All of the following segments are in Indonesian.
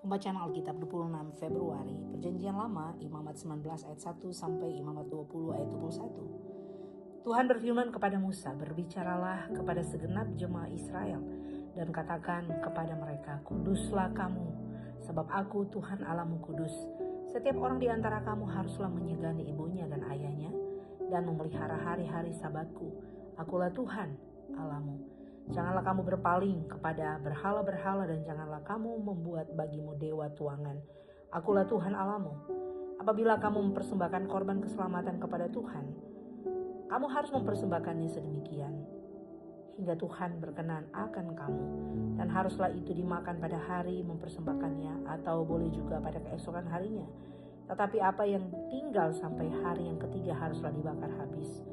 Pembacaan Alkitab 26 Februari, Perjanjian Lama, Imamat 19 ayat 1 sampai Imamat 20 ayat 21. Tuhan berfirman kepada Musa, berbicaralah kepada segenap jemaah Israel dan katakan kepada mereka, kuduslah kamu, sebab aku Tuhan Allahmu kudus. Setiap orang di antara kamu haruslah menyegani ibunya dan ayahnya dan memelihara hari-hari sabatku. Akulah Tuhan Allahmu. Janganlah kamu berpaling kepada berhala-berhala dan janganlah kamu membuat bagimu dewa tuangan. Akulah Tuhan Allahmu. Apabila kamu mempersembahkan korban keselamatan kepada Tuhan, kamu harus mempersembahkannya sedemikian hingga Tuhan berkenan akan kamu, dan haruslah itu dimakan pada hari mempersembahkannya atau boleh juga pada keesokan harinya. Tetapi apa yang tinggal sampai hari yang ketiga haruslah dibakar habis.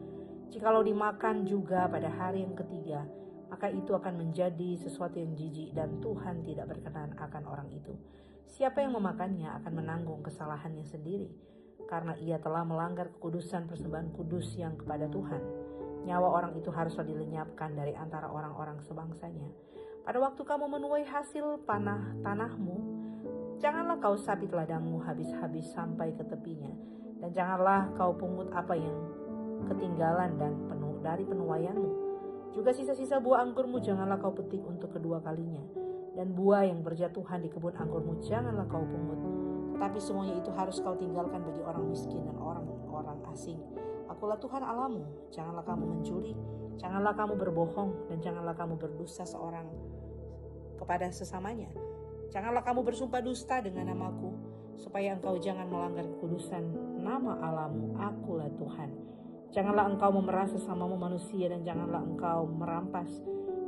Jikalau dimakan juga pada hari yang ketiga, maka itu akan menjadi sesuatu yang jijik dan Tuhan tidak berkenan akan orang itu. Siapa yang memakannya akan menanggung kesalahannya sendiri, karena ia telah melanggar kekudusan persembahan kudus yang kepada Tuhan. Nyawa orang itu haruslah dilenyapkan dari antara orang-orang sebangsanya. Pada waktu kamu menuai hasil tanahmu, janganlah kau sabit ladangmu habis-habis sampai ke tepinya, dan janganlah kau pungut apa yang ketinggalan dan dari penuaianmu. Juga sisa-sisa buah anggurmu janganlah kau petik untuk kedua kalinya, dan buah yang berjatuhan di kebun anggurmu janganlah kau pungut. Tetapi semuanya itu harus kau tinggalkan bagi orang miskin dan orang-orang asing. Akulah Tuhan Allahmu. Janganlah kamu mencuri, janganlah kamu berbohong, dan janganlah kamu berdusta seorang kepada sesamanya. Janganlah kamu bersumpah dusta dengan namaku, supaya engkau jangan melanggar kekudusan nama Allahmu. Akulah Tuhan. Janganlah engkau memerah sesamamu manusia dan janganlah engkau merampas.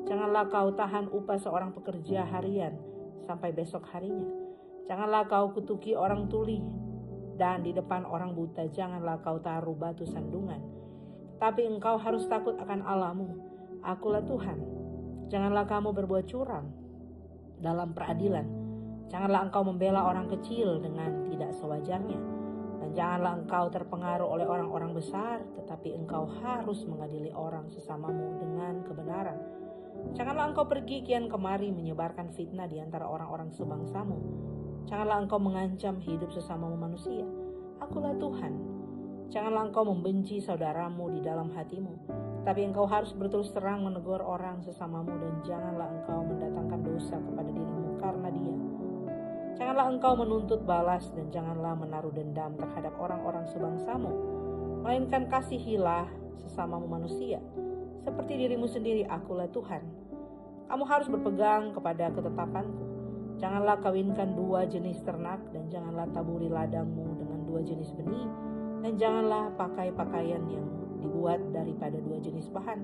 Janganlah kau tahan upah seorang pekerja harian sampai besok harinya. Janganlah kau kutuki orang tuli dan di depan orang buta janganlah kau taruh batu sandungan. Tapi engkau harus takut akan Allahmu. Akulah Tuhan. Janganlah kamu berbuat curang dalam peradilan. Janganlah engkau membela orang kecil dengan tidak sewajarnya. Dan janganlah engkau terpengaruh oleh orang-orang besar, tetapi engkau harus mengadili orang sesamamu dengan kebenaran. Janganlah engkau pergi kian kemari menyebarkan fitnah di antara orang-orang sebangsamu. Janganlah engkau mengancam hidup sesamamu manusia. Akulah Tuhan. Janganlah engkau membenci saudaramu di dalam hatimu, tapi engkau harus berterus terang menegur orang sesamamu, dan janganlah engkau mendatangkan dosa kepada dirimu karena dia. Janganlah engkau menuntut balas dan janganlah menaruh dendam terhadap orang-orang sebangsamu, melainkan kasihilah sesamamu manusia seperti dirimu sendiri. Akulah Tuhan. Kamu harus berpegang kepada ketetapanku. Janganlah kawinkan dua jenis ternak dan janganlah taburi ladangmu dengan dua jenis benih, dan janganlah pakai pakaian yang dibuat daripada dua jenis bahan.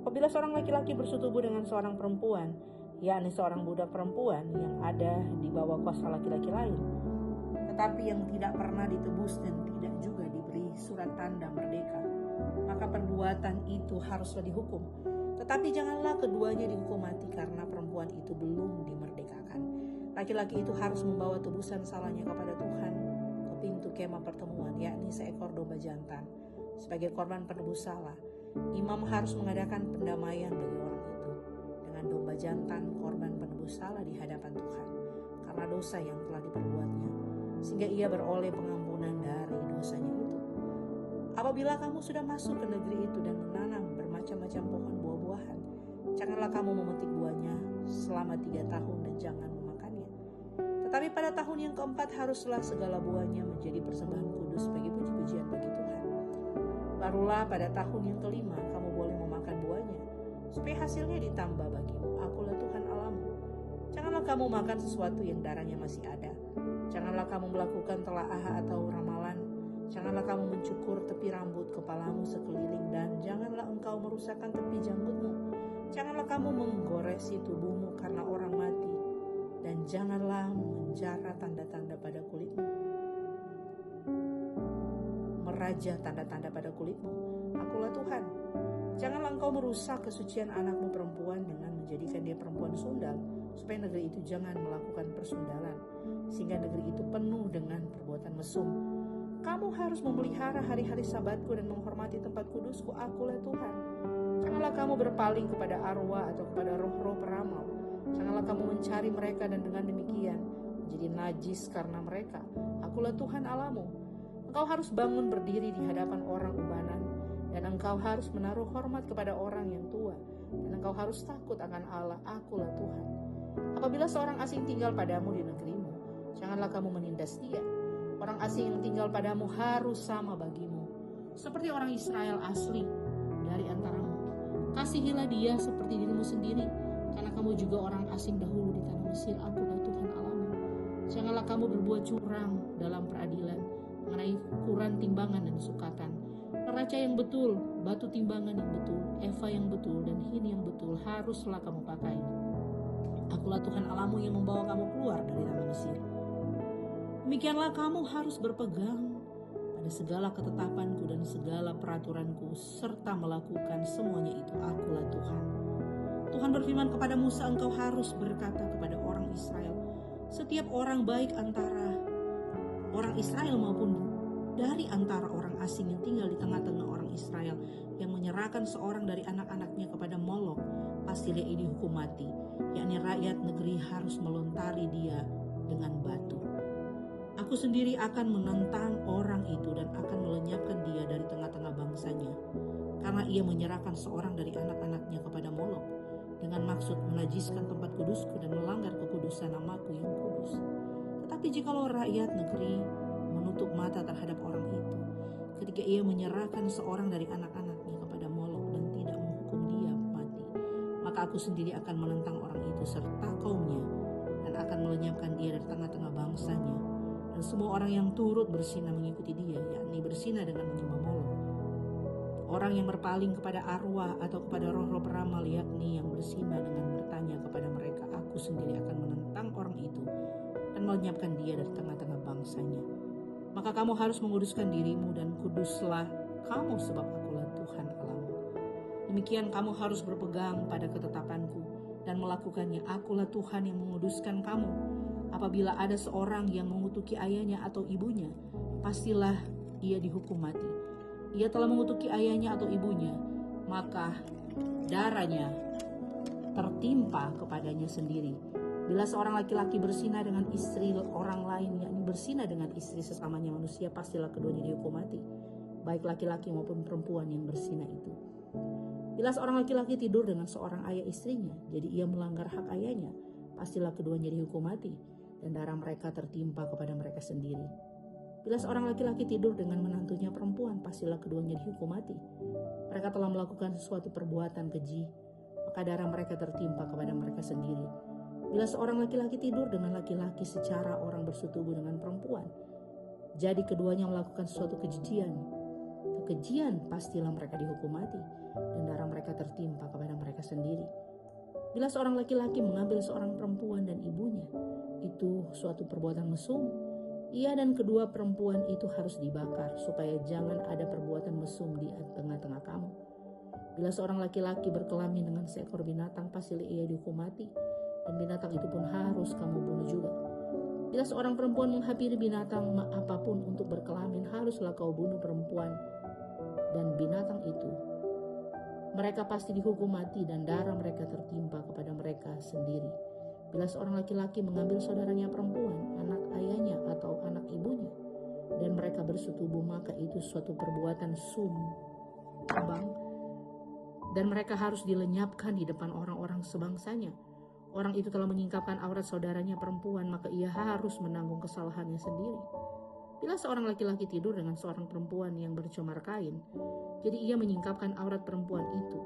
Apabila seorang laki-laki bersetubuh dengan seorang perempuan, yakni seorang budak perempuan yang ada di bawah kuasa laki-laki lain, tetapi yang tidak pernah ditebus dan tidak juga diberi surat tanda merdeka, maka perbuatan itu haruslah dihukum. Tetapi janganlah keduanya dihukum mati karena perempuan itu belum dimerdekakan. Laki-laki itu harus membawa tebusan salahnya kepada Tuhan ke pintu kemah pertemuan, yakni seekor domba jantan sebagai korban penebus salah. Imam harus mengadakan pendamaian bagi orang itu dengan domba jantan korban penebus salah di hadapan Tuhan karena dosa yang telah diperbuatnya, sehingga ia beroleh pengampunan dari dosanya itu. Apabila kamu sudah masuk ke negeri itu dan menanam bermacam-macam pohon buah-buahan, janganlah kamu memetik buahnya selama 3 tahun dan jangan memakannya. Tetapi pada tahun yang keempat haruslah segala buahnya menjadi persembahan kudus bagi puji-pujian bagi Tuhan. Barulah pada tahun yang kelima kamu boleh memakan buahnya, supaya hasilnya ditambah bagimu. Akulah Tuhan Allahmu. Janganlah kamu makan sesuatu yang darahnya masih ada. Janganlah kamu melakukan telaah atau ramalan. Janganlah kamu mencukur tepi rambut kepalamu sekeliling, dan janganlah engkau merusakkan tepi janggutmu. Janganlah kamu menggoresi tubuhmu karena orang mati, dan janganlah menjara tanda-tanda pada kulitmu, meraja tanda-tanda pada kulitmu. Akulah Tuhan. Janganlah engkau merusak kesucian anakmu perempuan dengan menjadikan dia perempuan sundal, supaya negeri itu jangan melakukan persundalan, sehingga negeri itu penuh dengan perbuatan mesum. Kamu harus memelihara hari-hari sabatku dan menghormati tempat kudusku. Akulah Tuhan. Janganlah kamu berpaling kepada arwah atau kepada roh-roh peramal. Janganlah kamu mencari mereka, dan dengan demikian jadi najis karena mereka. Akulah Tuhan Allahmu. Engkau harus bangun berdiri di hadapan orang ubanan, dan engkau harus menaruh hormat kepada orang yang tua, dan engkau harus takut akan Allah. Akulah Tuhan. Apabila seorang asing tinggal padamu di negerimu, janganlah kamu menindas dia. Orang asing yang tinggal padamu harus sama bagimu, seperti orang Israel asli dari antaramu. Kasihilah dia seperti dirimu sendiri, karena kamu juga orang asing dahulu di tanah Mesir. Akulah Tuhan Allahmu. Janganlah kamu berbuat curang dalam peradilan mengenai ukuran timbangan dan sukatan. Neraca yang betul, batu timbangan yang betul, eva yang betul, dan hin yang betul haruslah kamu pakai. Akulah Tuhan Allahmu yang membawa kamu keluar dari tanah Mesir. Demikianlah kamu harus berpegang pada segala ketetapanku dan segala peraturanku, serta melakukan semuanya itu. Akulah Tuhan. Tuhan berfirman kepada Musa, engkau harus berkata kepada orang Israel, setiap orang baik antara orang Israel maupun dari antara orang asing yang tinggal di tengah-tengah orang Israel yang menyerahkan seorang dari anak-anaknya kepada Molok, pastilah ia dihukum mati, yakni rakyat negeri harus melontari dia dengan batu. Aku sendiri akan menentang orang itu dan akan melenyapkan dia dari tengah-tengah bangsanya, karena ia menyerahkan seorang dari anak-anaknya kepada Molok dengan maksud menajiskan tempat kudusku dan melanggar kekudusan namaku yang kudus. Tetapi jikalau rakyat negeri menutup mata terhadap orang itu, ketika ia menyerahkan seorang dari anak-anaknya kepada Molok dan tidak menghukum dia mati, maka aku sendiri akan menentang orang itu serta kaumnya dan akan melenyapkan dia dari tengah-tengah bangsanya. Dan semua orang yang turut bersinah mengikuti dia, yakni bersinah dengan menyembah Molok, orang yang berpaling kepada arwah atau kepada roh-roh peramal, yakni yang bersinah dengan bertanya kepada mereka, aku sendiri akan menentang orang itu dan melenyapkan dia dari tengah-tengah bangsanya. Maka kamu harus menguduskan dirimu dan kuduslah kamu, sebab akulah Tuhan Allahmu. Demikian kamu harus berpegang pada ketetapanku dan melakukannya. Akulah Tuhan yang menguduskan kamu. Apabila ada seorang yang mengutuki ayahnya atau ibunya, pastilah ia dihukum mati. Ia telah mengutuki ayahnya atau ibunya, maka darahnya tertimpa kepadanya sendiri. Bila seorang laki-laki bersinah dengan istri orang lain, yakni bersinah dengan istri sesamanya manusia, pastilah keduanya dihukum mati, baik laki-laki maupun perempuan yang bersinah itu. Bila seorang laki-laki tidur dengan seorang ayah istrinya, jadi ia melanggar hak ayahnya, pastilah keduanya dihukum mati, dan darah mereka tertimpa kepada mereka sendiri. Bila seorang laki-laki tidur dengan menantunya perempuan, pastilah keduanya dihukum mati. Mereka telah melakukan sesuatu perbuatan keji, maka darah mereka tertimpa kepada mereka sendiri. Bila seorang laki-laki tidur dengan laki-laki secara orang bersetubuh dengan perempuan, jadi keduanya melakukan sesuatu kekejian, pastilah mereka dihukum mati, dan darah mereka tertimpa kepada mereka sendiri. Bila seorang laki-laki mengambil seorang perempuan dan ibunya, itu suatu perbuatan mesum, ia dan kedua perempuan itu harus dibakar, supaya jangan ada perbuatan mesum di tengah-tengah kamu. Bila seorang laki-laki berkelamin dengan seekor binatang, pastilah ia dihukum mati, dan binatang itu pun harus kamu bunuh juga. Bila seorang perempuan menghampiri binatang apapun untuk berkelamin, haruslah kau bunuh perempuan dan binatang itu. Mereka pasti dihukum mati, dan darah mereka tertimpa kepada mereka sendiri. Bila seorang laki-laki mengambil saudaranya perempuan, anak ayahnya atau anak ibunya, dan mereka bersetubuh, maka itu suatu perbuatan sumbang, dan mereka harus dilenyapkan di depan orang-orang sebangsanya. Orang itu telah menyingkapkan aurat saudaranya perempuan, maka ia harus menanggung kesalahannya sendiri. Bila seorang laki-laki tidur dengan seorang perempuan yang bercomar kain, jadi ia menyingkapkan aurat perempuan itu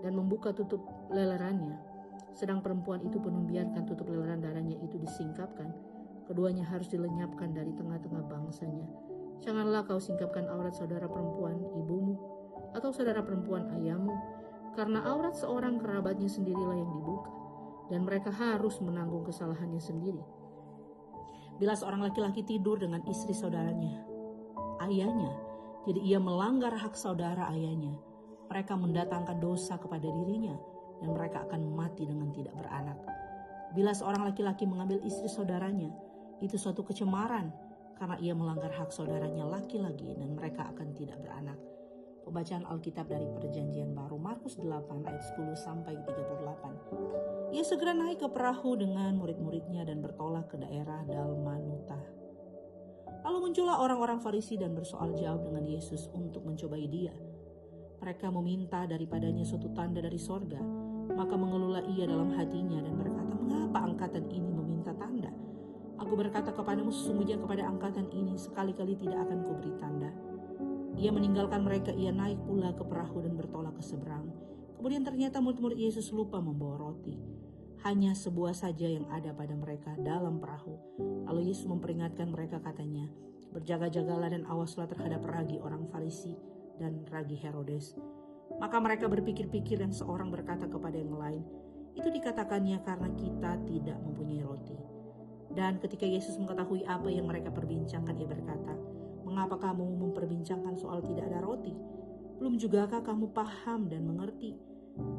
dan membuka tutup lelerannya, sedang perempuan itu pun membiarkan tutup leleran darahnya itu disingkapkan, keduanya harus dilenyapkan dari tengah-tengah bangsanya. Janganlah kau singkapkan aurat saudara perempuan ibumu atau saudara perempuan ayahmu, karena aurat seorang kerabatnya sendirilah yang dibuka, dan mereka harus menanggung kesalahannya sendiri. Bila seorang laki-laki tidur dengan istri saudaranya ayahnya, jadi ia melanggar hak saudara ayahnya, mereka mendatangkan dosa kepada dirinya, dan mereka akan mati dengan tidak beranak. Bila seorang laki-laki mengambil istri saudaranya, itu suatu kecemaran, karena ia melanggar hak saudaranya laki-laki, dan mereka akan tidak beranak. Pembacaan Alkitab dari Perjanjian Baru, Markus 8 ayat 10 sampai 38. Ia segera naik ke perahu dengan murid-muridnya dan bertolak ke daerah Dalmanuta. Lalu muncullah orang-orang Farisi dan bersoal jawab dengan Yesus untuk mencobai dia. Mereka meminta daripadanya suatu tanda dari sorga. Maka mengeluhlah ia dalam hatinya dan berkata, "Mengapa angkatan ini meminta tanda? Aku berkata kepadamu, sesungguhnya kepada angkatan ini sekali-kali tidak akan kuberi tanda." Ia meninggalkan mereka, ia naik pula ke perahu dan bertolak ke seberang. Kemudian ternyata murid-murid Yesus lupa membawa roti. Hanya sebuah saja yang ada pada mereka dalam perahu. Lalu Yesus memperingatkan mereka, katanya, "Berjaga-jagalah dan awaslah terhadap ragi orang Farisi dan ragi Herodes." Maka mereka berpikir-pikir dan seorang berkata kepada yang lain, "Itu dikatakannya karena kita tidak mempunyai roti." Dan ketika Yesus mengetahui apa yang mereka perbincangkan, ia berkata, "Mengapa kamu memperbincangkan soal tidak ada roti? Belum jugakah kamu paham dan mengerti?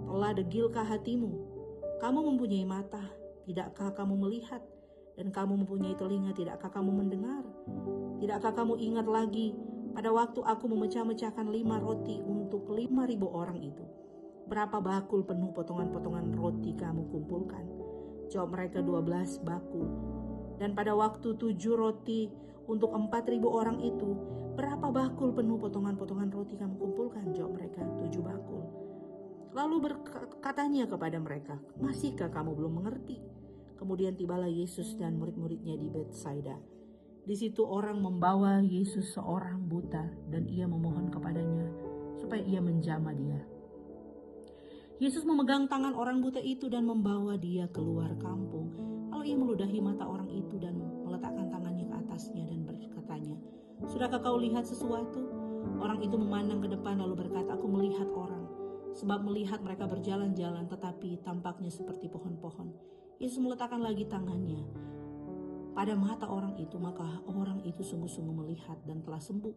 Telah degilkah hatimu? Kamu mempunyai mata, tidakkah kamu melihat? Dan kamu mempunyai telinga, tidakkah kamu mendengar? Tidakkah kamu ingat lagi pada waktu aku memecah-mecahkan 5 roti untuk 5.000 orang itu? Berapa bakul penuh potongan-potongan roti kamu kumpulkan?" Jawab mereka, 12 bakul. "Dan pada waktu 7 roti untuk 4.000 orang itu, berapa bakul penuh potongan-potongan roti kamu kumpulkan?" Jawab mereka, 7 bakul. Lalu berkatanya kepada mereka, "Masihkah kamu belum mengerti?" Kemudian tibalah Yesus dan murid-muridnya di Betsaida. Di situ orang membawa Yesus seorang buta dan ia memohon kepadanya supaya ia menjamah dia. Yesus memegang tangan orang buta itu dan membawa dia keluar kampung. Lalu ia meludahi mata orang itu dan meletakkan tangannya ke atasnya dan berkatanya, "Sudahkah kau lihat sesuatu?" Orang itu memandang ke depan lalu berkata, "Aku melihat orang." Sebab melihat mereka berjalan-jalan tetapi tampaknya seperti pohon-pohon. Yesus meletakkan lagi tangannya pada mata orang itu, maka orang itu sungguh-sungguh melihat dan telah sembuh,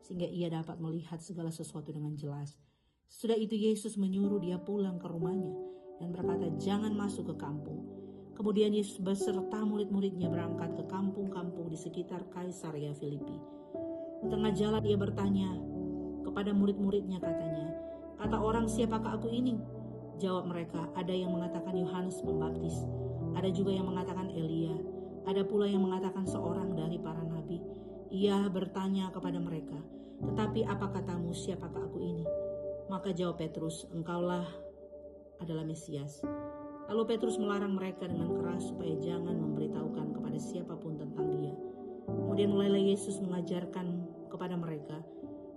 sehingga ia dapat melihat segala sesuatu dengan jelas. Sudah itu Yesus menyuruh dia pulang ke rumahnya dan berkata, "Jangan masuk ke kampung." Kemudian Yesus beserta murid-muridnya berangkat ke kampung-kampung di sekitar Kaisarea Filipi. Di tengah jalan ia bertanya kepada murid-muridnya, katanya, "Kata orang, siapakah aku ini?" Jawab mereka, "Ada yang mengatakan Yohanes Pembaptis, ada juga yang mengatakan Elia, ada pula yang mengatakan seorang dari para nabi." Ia bertanya kepada mereka, "Tetapi apa katamu, siapakah aku ini?" Maka jawab Petrus, "Engkaulah adalah Mesias." Lalu Petrus melarang mereka dengan keras supaya jangan memberitahukan kepada siapapun tentang dia. Kemudian mulailah Yesus mengajarkan kepada mereka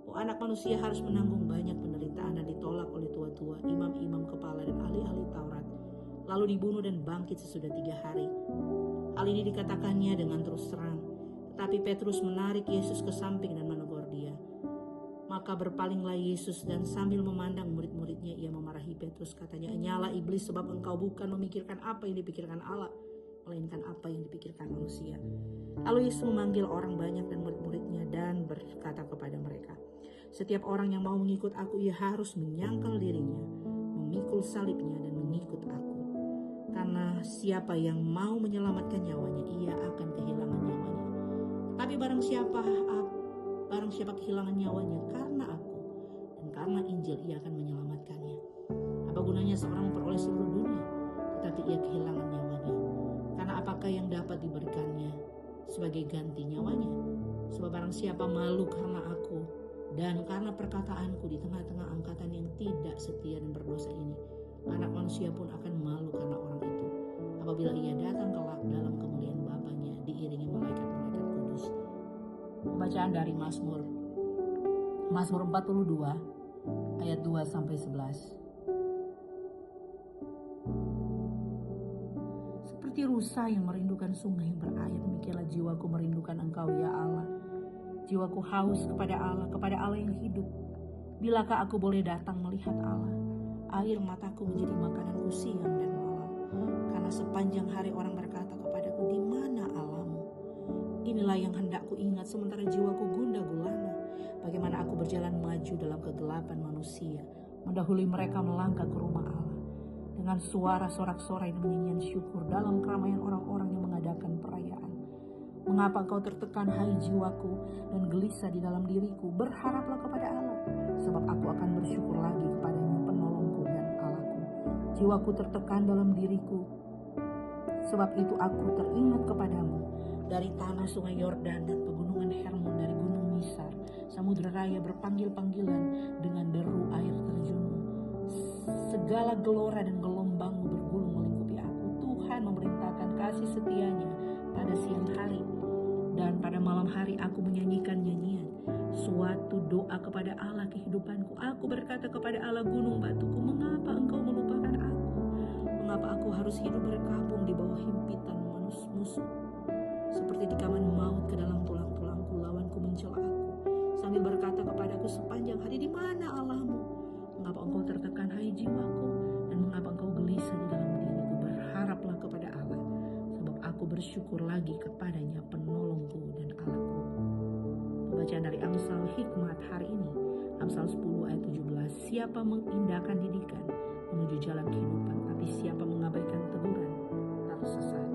bahwa Anak Manusia harus menanggung banyak penderitaan dan ditolak oleh tua-tua, imam-imam kepala dan ahli-ahli Taurat, lalu dibunuh dan bangkit sesudah 3 hari. Hal ini dikatakannya dengan terus terang, tetapi Petrus menarik Yesus ke samping dan menegur dia. Maka berpalinglah Yesus dan sambil memandang murid-muridnya ia memarahi Petrus, katanya, "Nyala iblis, sebab engkau bukan memikirkan apa yang dipikirkan Allah, melainkan apa yang dipikirkan manusia." Lalu Yesus memanggil orang banyak dan murid-muridnya dan berkata kepada mereka, "Setiap orang yang mau mengikut aku, ia harus menyangkal dirinya, memikul salibnya dan mengikut aku. Karena siapa yang mau menyelamatkan nyawanya, ia akan kehilangan nyawanya. Tapi barang siapa kehilangan nyawanya karena aku dan karena Injil, ia akan menyelamatkannya. Apa gunanya seorang memperoleh seluruh dunia, tetapi ia kehilangan nyawanya? Karena apakah yang dapat diberikannya sebagai ganti nyawanya? Sebab barang siapa malu karena aku dan karena perkataanku di tengah-tengah angkatan yang tidak setia dan berdosa ini, Anak Manusia pun akan malu karena orang itu, apabila ia datang kelak dalam kemuliaan Bapanya diiringi malaikat-malaikat kudus." Pembacaan dari Mazmur 42 ayat 2 sampai 11. Seperti rusa yang merindukan sungai yang berair, demikianlah jiwaku merindukan Engkau, ya Allah. Jiwaku haus kepada Allah yang hidup. Bilakah aku boleh datang melihat Allah? Air mataku menjadi makananku siang dan malam. Karena sepanjang hari orang berkata kepadaku, "Di mana Allahmu?" Inilah yang hendak ku ingat sementara jiwaku gundah gulana. Bagaimana aku berjalan maju dalam kegelapan manusia, mendahului mereka melangkah ke rumah Allah. Dengan suara sorak-sorai dan nyanyian syukur dalam keramaian orang-orang yang mengadakan perayaan. Mengapa engkau tertekan, hai jiwaku, dan gelisah di dalam diriku? Berharaplah kepada Allah, sebab aku akan bersyukur lagi kepadanya penolongku dan Allahku. Jiwaku tertekan dalam diriku, sebab itu aku teringat kepadamu. Dari tanah sungai Yordan dan pegunungan Hermon, dari gunung Misar, samudra raya berpanggil-panggilan dengan deru air terjunmu. Segala gelora dan gelombangmu bergulung melingkupi aku. Tuhan memerintahkan kasih setianya pada siang hari, dan pada malam hari aku menyanyikan nyanyian, suatu doa kepada Allah kehidupanku. Aku berkata kepada Allah gunung batuku, mengapa engkau melupakan aku? Mengapa aku harus hidup berkabung di bawah himpitan musuh? Seperti dikaman maut ke dalam tulang-tulangku, lawanku mencela aku, sambil berkata kepadaku sepanjang hari, di mana Allahmu? Mengapa engkau tertekan, hai jiwaku? Dan mengapa engkau gelisah di dalam diriku? Berharaplah kepada Allah, sebab aku bersyukur lagi kepadanya penolongku dan Allahku. Pembacaan dari Amsal Hikmat hari ini, Amsal 10 ayat 17. Siapa mengindahkan didikan menuju jalan kehidupan, tapi siapa mengabaikan teguran tersesat.